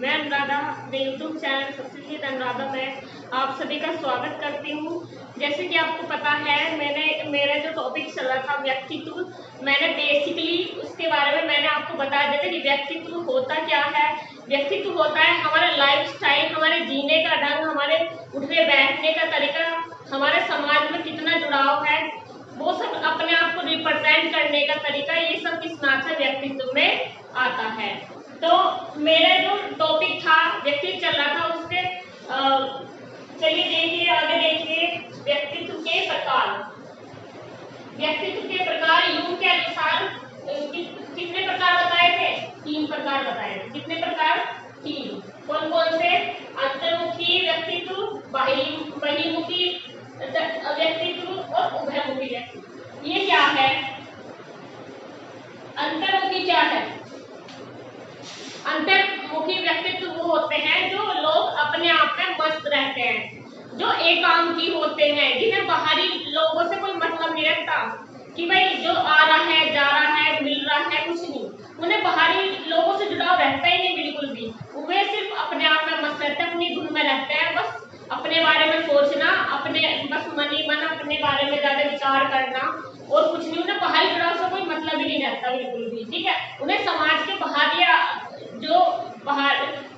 मैं अनुराधा, मेरे YouTube channel successful Anuradha में आप सभी का स्वागत करती हूँ। जैसे कि आपको पता है, मेरा जो टॉपिक चल रहा था व्यक्तित्व, मैंने बेसिकली उसके बारे में मैंने आपको बता दिया था कि व्यक्तित्व होता क्या है। व्यक्तित्व होता है हमारा लाइफ स्टाइल, हमारे जीने का ढंग, हमारे उठने बैठने का तरीका, हमारे समाज में कितना जुड़ाव है, वो सब अपने आप को रिप्रेजेंट करने का तरीका, ये सब किस नाम से व्यक्तित्व में आता है। तो मेरा जो टॉपिक था व्यक्तित्व चल रहा था, उसके चलिए देखिए, आगे देखिए। व्यक्तित्व के प्रकार, व्यक्तित्व के प्रकार यूं के अनुसार कितने प्रकार बताए थे? 3 प्रकार बताए थे। कितने प्रकार? 3। कौन कौन से? अंतर्मुखी व्यक्तित्व, बहिर्मुखी व्यक्तित्व और उभयमुखी व्यक्तित्व। ये क्या है? अंतर्मुखी क्या है? अंतर्मुखी व्यक्तित्व वो होते हैं जो लोग अपने आप में मस्त रहते हैं, जो एकांकी होते हैं, जिन्हें बाहरी लोगों से कोई मतलब नहीं रहता कि भाई जो आ रहा है, जा रहा है, मिल रहा है, कुछ नहीं। उन्हें बाहरी लोगों से जुड़ाव रहता ही नहीं बिल्कुल भी। वे सिर्फ अपने आप में मस्त रहते हैं, अपनी धुन में रहते हैं, बस अपने बारे में सोचना, अपने बस मन ही मन अपने बारे में ज्यादा विचार करना और कुछ नहीं। उन्हें बाहरी जुड़ाव से कोई मतलब ही नहीं रहता बिल्कुल भी। ठीक है, उन्हें समाज के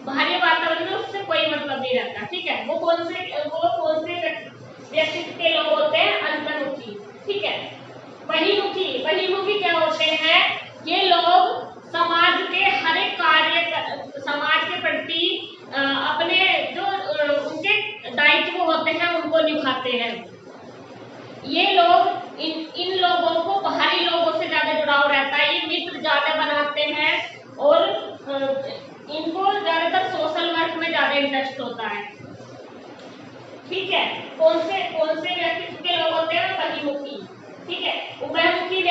बाहरी वातावरण में उससे कोई मतलब नहीं रहता। ठीक है, वो कौन से व्यक्तित्व के लोग होते हैं? अंतर्मुखी। ठीक है। बहिर्मुखी क्या होते हैं? ये लोग समाज के हर एक कार्य, समाज के प्रति अपने जो उनके दायित्व होते हैं उनको निभाते हैं। ये लोग इन लोगों को बाहरी लोगों से ज्यादा जुड़ाव रहता है, ये मित्र ज्यादा बनाते हैं और इनको ज्यादातर सोशल वर्क में ज्यादा इंटरेस्ट होता है। ठीक है, कौन से व्यक्तित्व के लोग होते हैं? बहिर्मुखी। ठीक है। उभयमुखी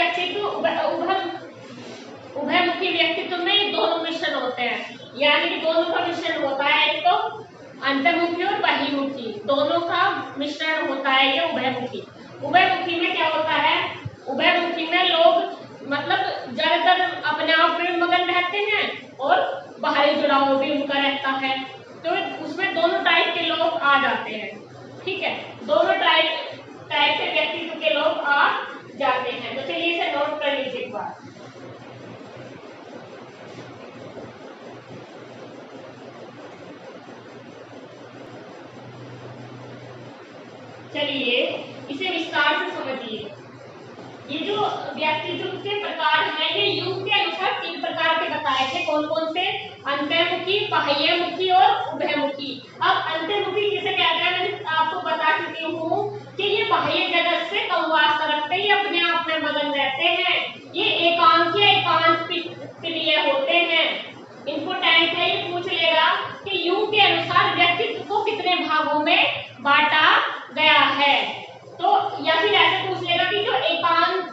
व्यक्तित्व में दोनों मिश्रण होते हैं, यानी कि दोनों का मिश्रण होता है। एक तो अंतर्मुखी और बहिर्मुखी, दोनों का मिश्रण होता है ये उभयमुखी। उभयमुखी में क्या होता है? उभयमुखी में लोग मतलब ज्यादातर अपने आप में मगन रहते हैं और बाहरी जुड़ाव भी उनका रहता है, तो उसमें दोनों टाइप के लोग आ जाते हैं। ठीक है, दोनों टाइप के व्यक्तित्व के लोग आ जाते हैं। तो चलिए इसे नोट कर लीजिए एक बार। चलिए इसे विस्तार से समझिए। ये जो व्यक्तित्व के प्रकार हैं, ये यूं के अनुसार 3 प्रकार के बताए थे। कौन कौन से? अंतर्मुखी, बाह्यमुखी और उभयमुखी। अब अंतर्मुखी किसे कहते हैं मैं आपको बता चुकी हूँ कि ये बाह्य जगत से कम वास्ता रखते हैं, ये अपने आप में मगन रहते हैं, ये एकांत प्रिय होते हैं। इम्पोर्टेंट है, ये पूछ लेगा कि यूं के अनुसार व्यक्तित्व को कितने भागों में बांटा गया है। तो या फिर ऐसे पूछ लेगा कि जो एकांत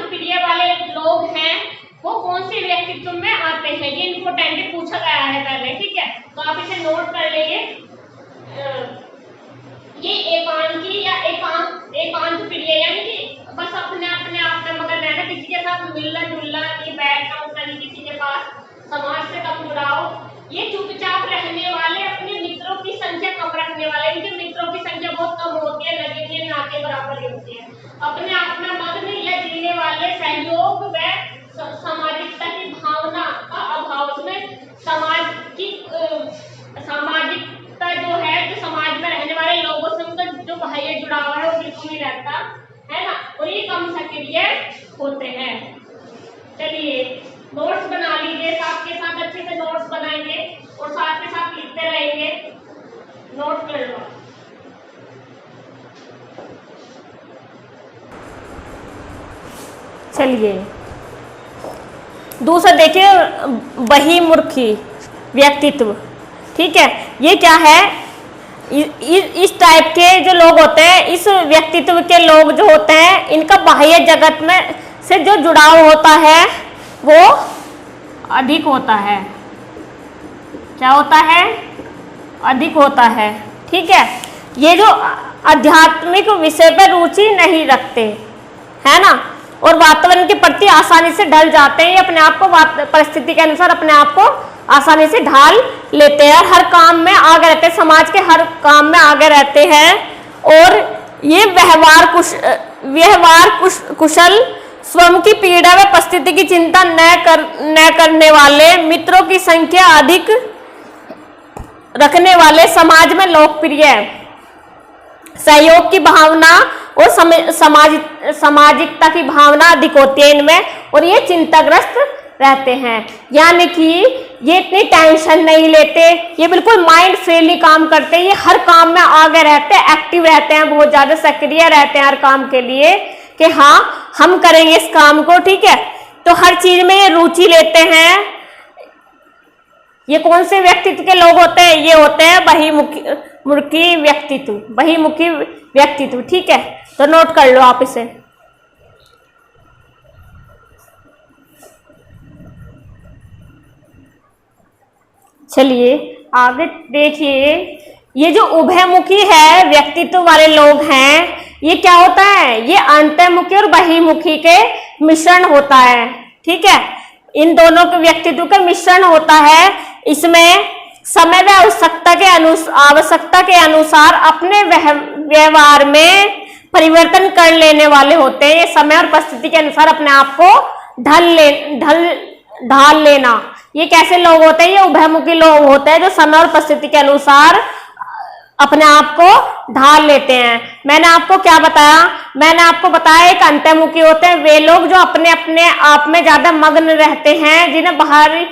प्रिय वाले लोग हैं वो कौन से व्यक्तित्व में आते हैं। ये इम्पोर्टेंट पूछा गया है पहले। ठीक है, तो आप इसे नोट कर लेंगे। ये एकांकी या एकांत प्रिय, यानी कि बस अपने आप में मगन रहना, किसी के साथ मिलना जुलना नहीं, बैठना उठना नहीं, किसी के पास समाज से कम जुड़ाव। ये चुपचाप रहने वाले, अपने मित्रों की संख्या कम रखने वाले, इनके मित्रों की संख्या बहुत कम होती है, नदी के नाके बराबर ही होती है। अपने आप में मग्न या जीने वाले, सहयोग व सामाजिकता की भावना का अभाव, उसमें सामाजिकता जो है, जो समाज में रहने वाले लोगों से उनका जो बाह्य जुड़ाव है वो बिल्कुल नहीं रहता है ना, और ये कम सक्रिय होते हैं। चलिए नोट्स बना लीजिए, साथ के साथ अच्छे से नोट्स बनाएंगे और साथ के साथ लिखते रहेंगे। नोट कर लो। चलिए दूसरा देखिए, बहिर्मुखी व्यक्तित्व। ठीक है, ये क्या है? इस टाइप के जो लोग होते हैं, इस व्यक्तित्व के लोग जो होते हैं, इनका बाह्य जगत में से जो जुड़ाव होता है वो अधिक होता है। क्या होता है? अधिक होता है। ठीक है, ये जो आध्यात्मिक विषय पर रुचि नहीं रखते है ना, और वातावरण के प्रति आसानी से ढल जाते हैं, अपने आप को परिस्थिति के अनुसार अपने आप को आसानी से ढाल लेते हैं और हर काम में आगे रहते हैं, समाज के हर काम में आगे रहते हैं। और ये व्यवहार कुशल, स्वयं की पीड़ा व परिस्थिति की चिंता न करने वाले, मित्रों की संख्या अधिक रखने वाले, समाज में लोकप्रिय, सहयोग की भावना और सामाजिकता की भावना अधिक होती है इनमें, और ये चिंताग्रस्त रहते हैं। यानी कि ये इतनी टेंशन नहीं लेते, ये बिल्कुल माइंड फ्रीली काम करते हैं, ये हर काम में आगे रहते हैं, एक्टिव रहते हैं, बहुत ज्यादा सक्रिय रहते हैं हर काम के लिए कि हाँ हम करेंगे इस काम को, ठीक है। तो हर चीज में ये रुचि लेते हैं। ये कौन से व्यक्तित्व के लोग होते हैं? ये होते हैं बहिमुखी व्यक्तित्व, ठीक है। तो नोट कर लो आप इसे। चलिए आगे देखिए, ये जो उभयमुखी है व्यक्तित्व वाले लोग हैं, ये क्या होता है? ये अंतर्मुखी और बहिमुखी के मिश्रण होता है, ठीक है। इन दोनों के व्यक्तित्व का मिश्रण होता है। इसमें समय व आवश्यकता के अनुसार अपने व्यवहार में परिवर्तन कर लेने वाले होते हैं। ये समय और परिस्थिति के अनुसार अपने आप को ढाल लेना। ये कैसे लोग होते हैं? ये उभयमुखी लोग होते हैं जो समय और परिस्थिति के अनुसार अपने आप को ढाल लेते हैं। मैंने आपको क्या बताया? मैंने आपको बताया एक अंतर्मुखी होते हैं वे लोग जो अपने आप में ज्यादा मग्न रहते हैं, जिन्हें बाहरी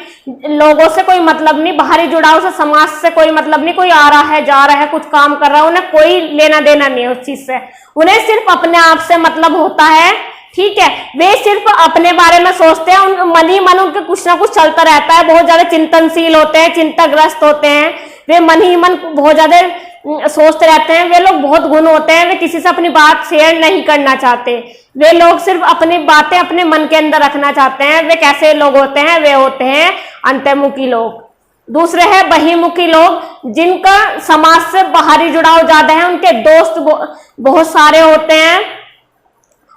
लोगों से कोई मतलब नहीं, बाहरी जुड़ाव से, समाज से कोई मतलब नहीं। कोई आ रहा है, जा रहा है, कुछ काम कर रहा है, उन्हें कोई लेना देना नहीं है उस चीज से। उन्हें सिर्फ अपने आप से मतलब होता है, ठीक है। वे सिर्फ अपने बारे में सोचते हैं, उन मन ही मन उनके कुछ ना कुछ चलता रहता है। बहुत ज्यादा चिंतनशील होते हैं, चिंताग्रस्त होते हैं, वे मन ही मन बहुत ज्यादा सोचते रहते हैं। वे लोग बहुत गुण होते हैं, वे किसी से अपनी बात शेयर नहीं करना चाहते। वे लोग सिर्फ अपनी बातें अपने मन के अंदर रखना चाहते हैं। वे कैसे लोग होते हैं? वे होते हैं अंतर्मुखी लोग। दूसरे है बहिमुखी लोग, जिनका समाज से बाहरी जुड़ाव ज्यादा है, उनके दोस्त बहुत सारे होते हैं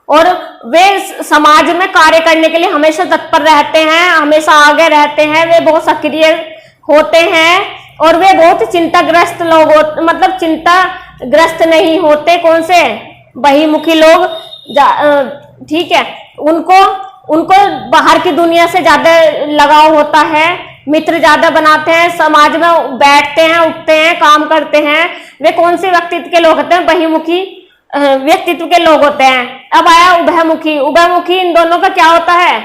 और वे समाज में कार्य करने के लिए हमेशा तत्पर रहते हैं, हमेशा आगे रहते हैं। वे बहुत सक्रिय होते हैं और वे बहुत चिंताग्रस्त लोग मतलब चिंताग्रस्त नहीं होते। कौन से? बहिमुखी लोग, ठीक है। उनको बाहर की दुनिया से ज्यादा लगाव होता है, मित्र ज्यादा बनाते हैं, समाज में बैठते हैं, उठते हैं, काम करते हैं। वे कौन से व्यक्तित्व के लोग होते हैं? बहिमुखी व्यक्तित्व के लोग होते हैं। अब आया उभयमुखी। उभयमुखी इन दोनों का क्या होता है?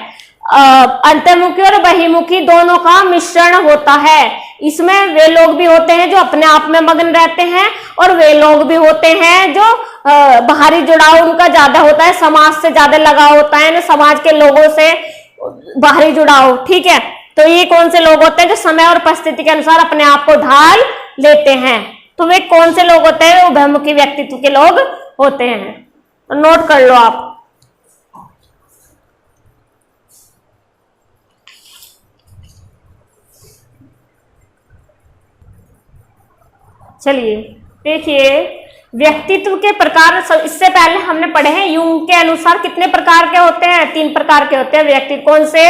अंतर्मुखी और बहिमुखी दोनों का मिश्रण होता है। इसमें वे लोग भी होते हैं जो अपने आप में मग्न रहते हैं और वे लोग भी होते हैं जो बाहरी जुड़ाव उनका ज्यादा होता है, समाज से ज्यादा लगाव होता है, समाज के लोगों से बाहरी जुड़ाव, ठीक है। तो ये कौन से लोग होते हैं? जो समय और परिस्थिति के अनुसार अपने आप को ढाल लेते हैं। तो वे कौन से लोग होते हैं? उभयमुखी व्यक्तित्व के लोग होते हैं। तो नोट कर लो आप। चलिए देखिए, व्यक्तित्व के प्रकार इससे पहले हमने पढ़े हैं। यूंग के अनुसार कितने प्रकार के होते हैं? 3 प्रकार के होते हैं व्यक्तित्व। कौन से?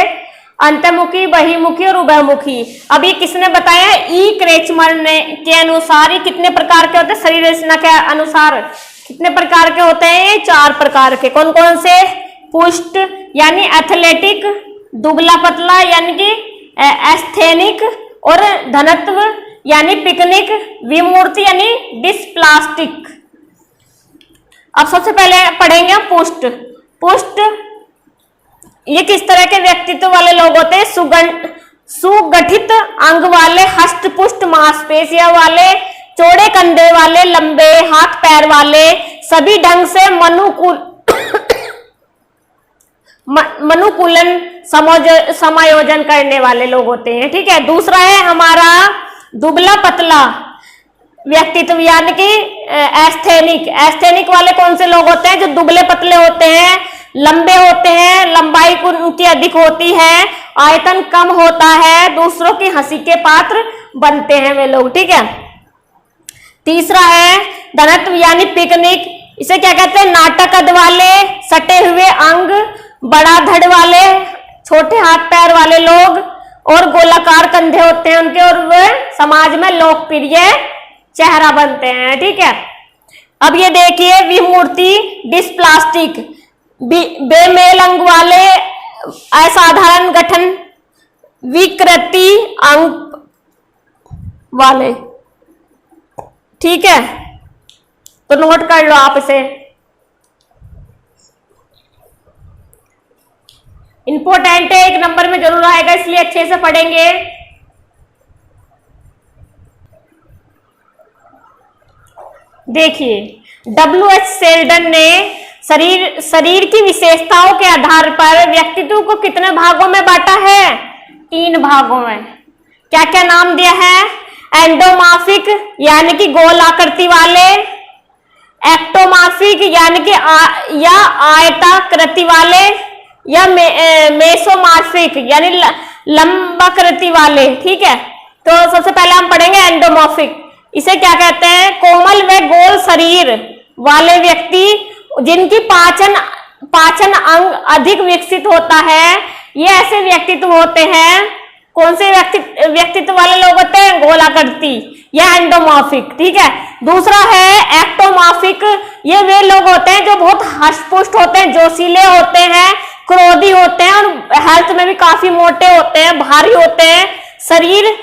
अंतर्मुखी, बहिमुखी और उभयमुखी। अब ये किसने बताया? ई क्रेचमर ने के अनुसार ये कितने प्रकार के होते हैं? शरीर रचना के अनुसार कितने प्रकार के होते हैं? 4 प्रकार के। कौन कौन से? पुष्ट यानी एथलेटिक, दुबला पतला यानी कि एस्थेनिक, और धनत्व यानी पिकनिक, विमूर्ति यानी डिस्प्लास्टिक। अब सबसे पहले पढ़ेंगे पुष्ट। पुष्ट ये किस तरह के व्यक्तित्व वाले लोग होते हैं? सुगठित अंग वाले, हष्टपुष्ट मांसपेशियों वाले, चौड़े कंधे वाले, लंबे हाथ पैर वाले, सभी ढंग से मनुकूलन समायोजन करने वाले लोग होते हैं, ठीक है। दूसरा है हमारा दुबला पतला व्यक्तित्व यानी कि एस्थेनिक। एस्थेनिक वाले कौन से लोग होते हैं? जो दुबले पतले होते हैं, लंबे होते हैं, लंबाई उनकी अधिक होती है, आयतन कम होता है, दूसरों की हंसी के पात्र बनते हैं वे लोग, ठीक है। तीसरा है धनत्व यानी पिकनिक। इसे क्या कहते हैं? नाटा कद वाले, सटे हुए अंग, बड़ा धड़ वाले, छोटे हाथ पैर वाले लोग, और गोलाकार कंधे होते हैं उनके, और वे समाज में लोकप्रिय चेहरा बनते हैं। ठीक है, अब ये देखिए विमूर्ति डिस्प्लास्टिक, बेमेल अंग वाले, असाधारण गठन, विकृति अंग वाले। ठीक है, तो नोट कर लो आप इसे, इंपॉर्टेंट है, 1 नंबर में जरूर आएगा, इसलिए अच्छे से पढ़ेंगे। देखिए W.H. सेल्डन ने शरीर की विशेषताओं के आधार पर व्यक्तित्व को कितने भागों में बांटा है? 3 भागों में। क्या क्या नाम दिया है? एंडोमार्फिक यानी कि गोल आकृति वाले, एक्टोमार्फिक यानी कि या आयताकृति वाले, या मेसोमार्फिक यानी लंबाकृति वाले। ठीक है, तो सबसे पहले हम पढ़ेंगे एंडोमार्फिक। इसे क्या कहते हैं? कोमल व गोल शरीर वाले व्यक्ति जिनकी पाचन अंग अधिक विकसित होता है, ये ऐसे व्यक्तित्व होते हैं। कौन से व्यक्तित्व वाले लोग होते हैं? गोलाकृति या एंडोमार्फिक। ठीक है, दूसरा है एक्टोमार्फिक, ये वे लोग होते हैं जो बहुत हष्टपुष्ट होते हैं, जोशीले होते हैं, क्रोधी होते हैं और हेल्थ में भी काफी मोटे होते हैं, भारी होते हैं। शरीर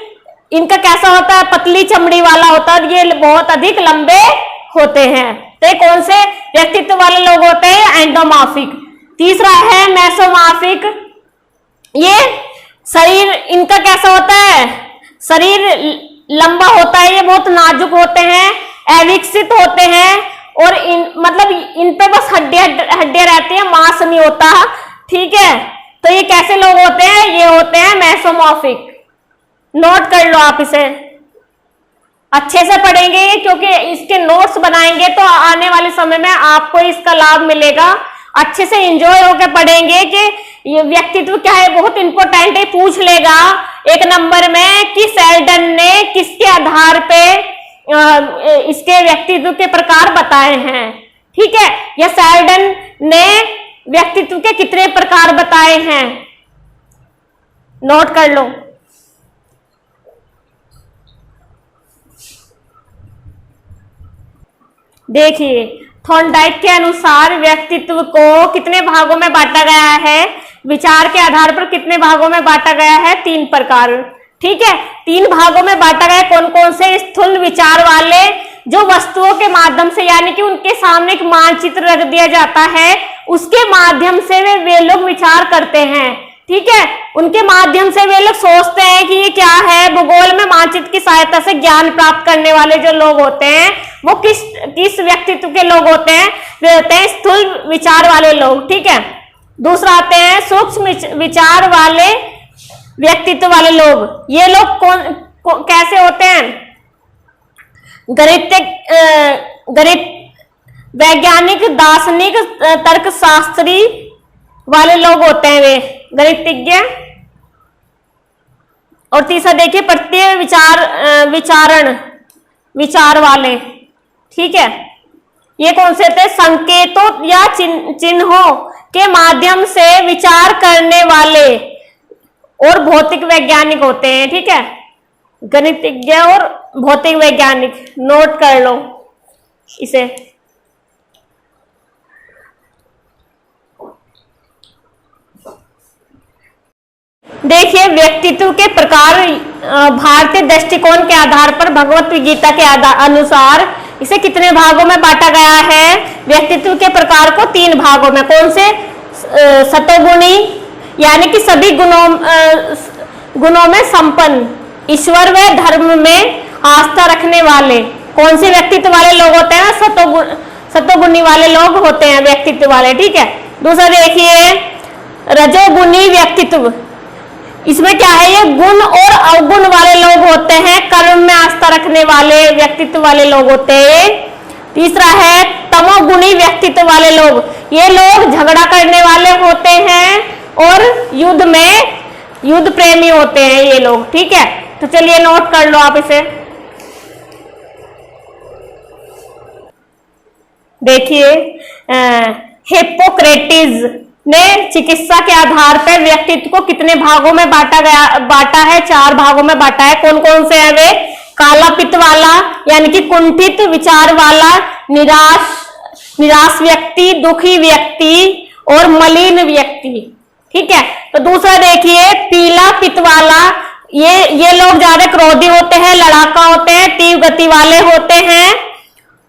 इनका कैसा होता है? पतली चमड़ी वाला होता है, ये बहुत अधिक लंबे होते हैं। तो कौन से व्यक्तित्व वाले लोग होते हैं? एंडोमार्फिक। तीसरा है मेसोमार्फिक, ये शरीर इनका कैसा होता है? शरीर लंबा होता है, ये बहुत नाजुक होते हैं, अविकसित होते हैं, और इन पे बस हड्डियां रहती हैं, मांस नहीं होता। ठीक है, तो ये कैसे लोग होते हैं? ये होते हैं मेसोमार्फिक। नोट कर लो आप इसे, अच्छे से पढ़ेंगे क्योंकि इसके नोट्स बनाएंगे तो आने वाले समय में आपको इसका लाभ मिलेगा। अच्छे से एंजॉय होकर पढ़ेंगे कि ये व्यक्तित्व क्या है, बहुत इंपॉर्टेंट है, पूछ लेगा 1 नंबर में कि सेल्डन ने किसके आधार पे इसके व्यक्तित्व के प्रकार बताए हैं। ठीक है, या सेल्डन ने व्यक्तित्व के कितने प्रकार बताए हैं, नोट कर लो। देखिए थॉर्नडाइक के अनुसार व्यक्तित्व को कितने भागों में बांटा गया है? विचार के आधार पर कितने भागों में बांटा गया है? 3 प्रकार। ठीक है, 3 भागों में बांटा गया। कौन कौन से? स्थूल विचार वाले, जो वस्तुओं के माध्यम से यानी कि उनके सामने एक मानचित्र रख दिया जाता है, उसके माध्यम से वे लोग विचार करते हैं। ठीक है, उनके माध्यम से वे लोग सोचते हैं कि ये क्या है। भूगोल में मानचित्र की सहायता से ज्ञान प्राप्त करने वाले जो लोग होते हैं वो किस व्यक्तित्व के लोग होते हैं? वे होते हैं स्थूल विचार वाले लोग। ठीक है, दूसरा आते हैं सूक्ष्म विचार वाले व्यक्तित्व वाले लोग। ये लोग कैसे होते हैं? गणित वैज्ञानिक, दार्शनिक, तर्कशास्त्री वाले लोग होते हैं, वे गणितज्ञ। और तीसरा देखिए प्रत्यय विचार वाले। ठीक है, ये कौन से थे? संकेतों या चिन्हों के माध्यम से विचार करने वाले और भौतिक वैज्ञानिक होते हैं। ठीक है, गणितज्ञ और भौतिक वैज्ञानिक, नोट कर लो इसे। देखिए व्यक्तित्व के प्रकार भारतीय दृष्टिकोण के आधार पर भगवत गीता के अनुसार इसे कितने भागों में बांटा गया है? व्यक्तित्व के प्रकार को 3 भागों में। कौन से? सतोगुणी यानी कि सभी गुणों में संपन्न, ईश्वर व धर्म में आस्था रखने वाले। कौन से व्यक्तित्व वाले लोग होते हैं? सतोगुणी वाले लोग होते हैं व्यक्तित्व वाले। ठीक है, दूसरा देखिए रजोगुणी व्यक्तित्व, इसमें क्या है? ये गुण और अवगुण वाले लोग होते हैं, कर्म में आस्था रखने वाले व्यक्तित्व वाले लोग होते हैं। तीसरा है तमोगुणी व्यक्तित्व वाले लोग, ये लोग झगड़ा करने वाले होते हैं और युद्ध प्रेमी होते हैं ये लोग। ठीक है, तो चलिए नोट कर लो आप इसे। देखिए हिप्पोक्रेटिस ने चिकित्सा के आधार पर व्यक्तित्व को कितने भागों में बांटा है? 4 भागों में बांटा है। कौन कौन से है वे? काला पित्त वाला यानी कि कुंठित विचार वाला, निराश व्यक्ति, दुखी व्यक्ति और मलिन व्यक्ति। ठीक है, तो दूसरा देखिए पीला पित्त वाला, ये लोग ज्यादा क्रोधी होते हैं, लड़ाका होते हैं, तीव्र गति वाले होते हैं।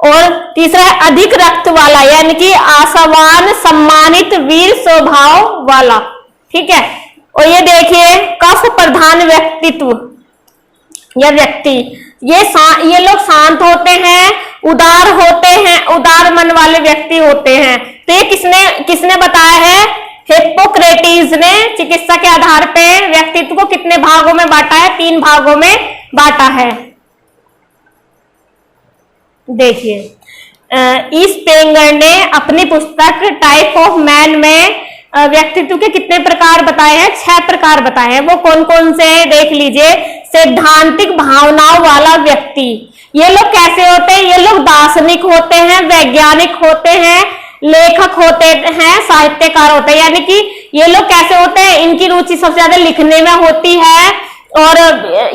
और तीसरा है अधिक रक्त वाला यानी कि आशावान, सम्मानित, वीर स्वभाव वाला। ठीक है, और ये देखिए कफ प्रधान व्यक्तित्व या व्यक्ति, ये लोग शांत होते हैं, उदार होते हैं, उदार मन वाले व्यक्ति होते हैं। तो ये किसने बताया है? हिप्पोक्रेटिस ने चिकित्सा के आधार पर व्यक्तित्व को कितने भागों में बांटा है? 3 भागों में बांटा है। देखिए स्पेंगर ने अपनी पुस्तक टाइप ऑफ मैन में व्यक्तित्व के कितने प्रकार बताए हैं? 6 प्रकार बताए हैं। वो कौन कौन से हैं देख लीजिए। सैद्धांतिक भावनाओं वाला व्यक्ति, ये लोग कैसे होते हैं? ये लोग दार्शनिक होते हैं, वैज्ञानिक होते हैं, लेखक होते हैं, साहित्यकार होते हैं। यानी कि ये लोग कैसे होते हैं? इनकी रुचि सबसे ज्यादा लिखने में होती है। और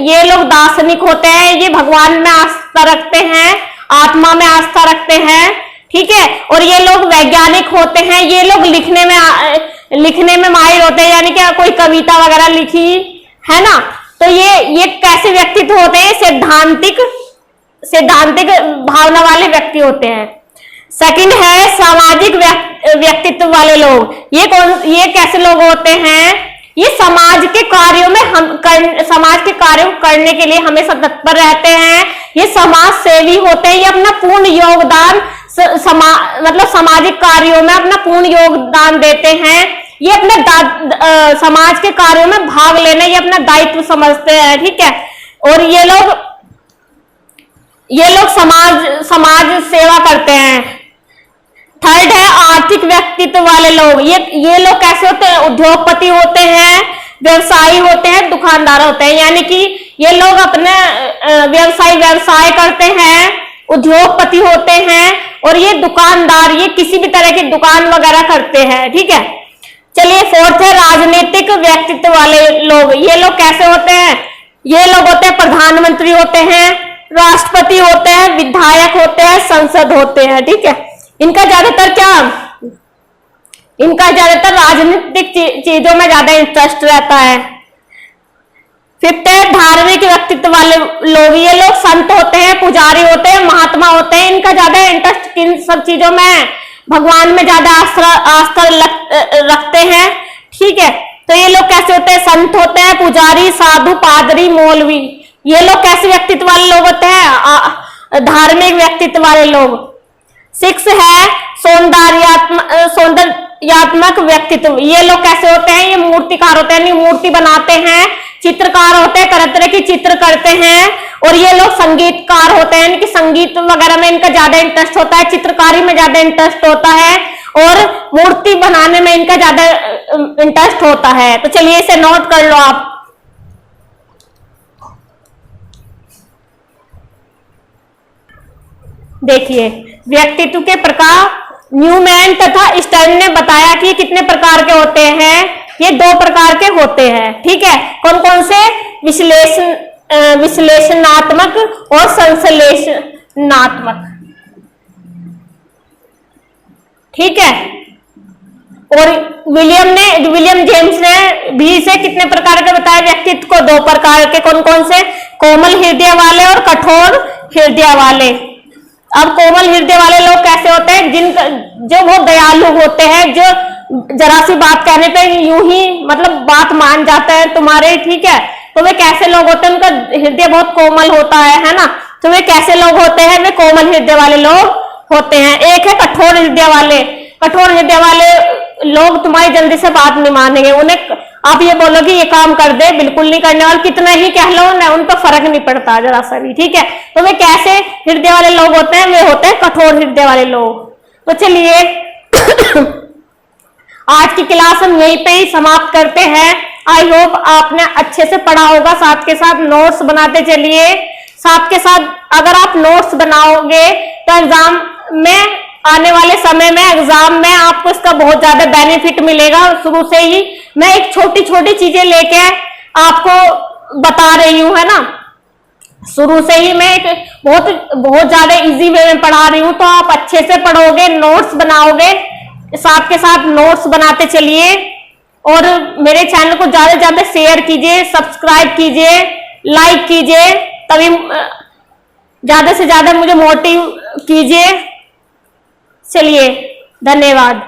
ये लोग दार्शनिक होते हैं, ये भगवान में आस्था रखते हैं, आत्मा में आस्था रखते हैं। ठीक है, और ये लोग वैज्ञानिक होते हैं, ये लोग लिखने में माहिर होते हैं, यानी कि कोई कविता वगैरह लिखी है ना। तो ये कैसे व्यक्तित्व होते हैं? सैद्धांतिक भावना वाले व्यक्ति होते हैं। सेकंड है सामाजिक व्यक्तित्व वाले लोग। ये कैसे लोग होते हैं? ये समाज के कार्यों को करने के लिए हमेशा तत्पर रहते हैं। ये समाज सेवी होते हैं, ये अपना पूर्ण योगदान मतलब सामाजिक कार्यों में अपना पूर्ण योगदान देते हैं। ये अपने समाज के कार्यों में भाग लेना ये अपना दायित्व समझते हैं। ठीक है, और ये लोग समाज सेवा करते हैं। थर्ड है आर्थिक व्यक्तित्व वाले लोग। ये लोग कैसे होते हैं? उद्योगपति होते हैं, व्यवसायी होते हैं, दुकानदार होते हैं। यानी कि ये लोग अपने व्यवसाय करते हैं, उद्योगपति होते हैं, और ये दुकानदार, ये किसी भी तरह की दुकान वगैरह करते हैं। ठीक है, चलिए फोर्थ है राजनीतिक व्यक्तित्व वाले लोग। ये लोग कैसे होते हैं? ये लोग होते हैं प्रधानमंत्री होते हैं, राष्ट्रपति होते हैं, विधायक होते हैं, संसद होते हैं। ठीक है, इनका ज्यादातर राजनीतिक चीजों में ज्यादा इंटरेस्ट रहता है। फिफ्थ है धार्मिक व्यक्तित्व वाले लोग। ये लोग संत होते हैं, पुजारी होते हैं, महात्मा होते हैं। इनका ज्यादा इंटरेस्ट किन सब चीजों में? भगवान में ज्यादा आस्था रखते हैं। ठीक है, तो ये लोग कैसे होते हैं? संत होते हैं, पुजारी, साधु, पादरी, मौलवी। ये लोग कैसे व्यक्तित्व वाले लोग होते हैं? धार्मिक व्यक्तित्व वाले लोग। 6 है सौंदर्यात्मक व्यक्तित्व। ये लोग कैसे होते हैं? ये मूर्तिकार होते हैं, मूर्ति बनाते हैं, चित्रकार होते हैं, तरह तरह की चित्र करते हैं। और ये लोग संगीतकार होते हैं, कि संगीत वगैरह में इनका ज्यादा इंटरेस्ट होता है, चित्रकारी में ज्यादा इंटरेस्ट होता है, और मूर्ति बनाने में इनका ज्यादा इंटरेस्ट होता है। तो चलिए इसे नोट कर लो आप। देखिए व्यक्तित्व के प्रकार न्यूमैन तथा स्टर्न ने बताया कि कितने प्रकार के होते हैं? ये 2 प्रकार के होते हैं। ठीक है, कौन कौन से? विश्लेषणात्मक और संश्लेषणात्मक। ठीक है, और विलियम जेम्स ने भी इसे कितने प्रकार के बताया? व्यक्तित्व को 2 प्रकार के। कौन कौन से? कोमल हृदय वाले और कठोर हृदय वाले। अब कोमल हृदय वाले लोग कैसे होते हैं? जो बहुत दयालु होते हैं, जो जरा सी बात कहने पे यूं ही मतलब बात मान जाते हैं तुम्हारे। ठीक है, तो वे कैसे लोग होते हैं? उनका हृदय बहुत कोमल होता है ना। तो वे कैसे लोग होते हैं? वे कोमल हृदय वाले लोग होते हैं। एक है कठोर हृदय वाले। कठोर हृदय वाले लोग तुम्हारी जल्दी से बात नहीं मानेंगे। उन्हें आप ये बोलो कि ये काम कर दे, बिल्कुल नहीं करने वाले, कितना ही कह लो ना, उन पर फर्क नहीं पड़ता जरा सा भी। ठीक है, तो वे कैसे हृदय वाले लोग होते हैं? वे होते हैं कठोर हृदय वाले लोग। तो चलिए आज की क्लास हम यहीं पे ही समाप्त करते हैं। आई होप आपने अच्छे से पढ़ा होगा। साथ के साथ नोट्स बनाते चलिए। साथ के साथ अगर आप नोट्स बनाओगे तो एग्जाम में आने वाले समय में एग्जाम में आपको इसका बहुत ज्यादा बेनिफिट मिलेगा। शुरू से ही मैं एक छोटी छोटी चीजें लेके आपको बता रही हूँ, है ना। शुरू से ही मैं एक बहुत ज्यादा इजी वे में पढ़ा रही हूँ, तो आप अच्छे से पढ़ोगे, नोट्स बनाओगे, साथ के साथ नोट्स बनाते चलिए। और मेरे चैनल को ज्यादा से ज्यादा शेयर कीजिए, सब्सक्राइब कीजिए, लाइक कीजिए, तभी ज्यादा से ज्यादा मुझे मोटिव कीजिए। चलिए, धन्यवाद।